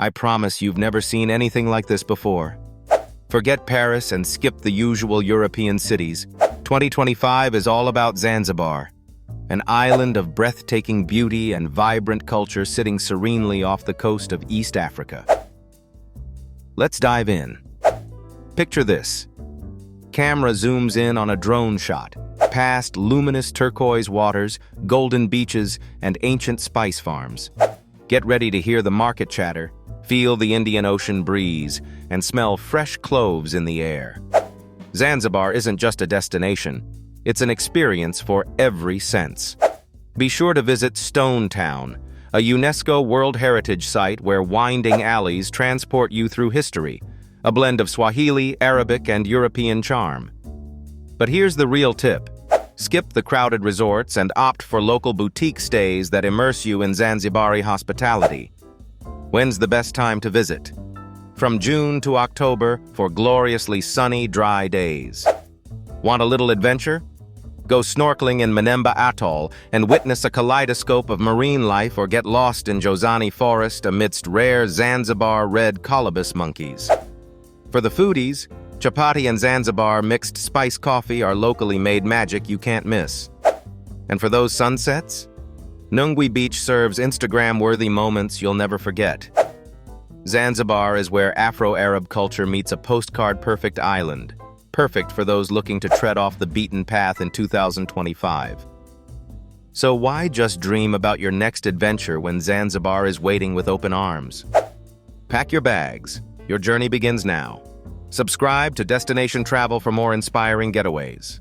I promise you've never seen anything like this before. Forget Paris and skip the usual European cities. 2025 is all about Zanzibar, an island of breathtaking beauty and vibrant culture sitting serenely off the coast of East Africa. Let's dive in. Picture this. Camera zooms in on a drone shot, past luminous turquoise waters, golden beaches, and ancient spice farms. Get ready to hear the market chatter, feel the Indian Ocean breeze, and smell fresh cloves in the air. Zanzibar isn't just a destination, it's an experience for every sense. Be sure to visit Stone Town, a UNESCO World Heritage Site where winding alleys transport you through history, a blend of Swahili, Arabic, and European charm. But here's the real tip. Skip the crowded resorts and opt for local boutique stays that immerse you in Zanzibari hospitality. When's the best time to visit? From June to October for gloriously sunny, dry days. Want a little adventure? Go snorkeling in Manemba Atoll and witness a kaleidoscope of marine life, or get lost in Jozani Forest amidst rare Zanzibar red colobus monkeys. For the foodies, chapati and Zanzibar mixed spice coffee are locally made magic you can't miss. And for those sunsets, Nungwi Beach serves Instagram-worthy moments you'll never forget. Zanzibar is where Afro-Arab culture meets a postcard-perfect island, perfect for those looking to tread off the beaten path in 2025. So why just dream about your next adventure when Zanzibar is waiting with open arms? Pack your bags. Your journey begins now. Subscribe to Destination Travel for more inspiring getaways.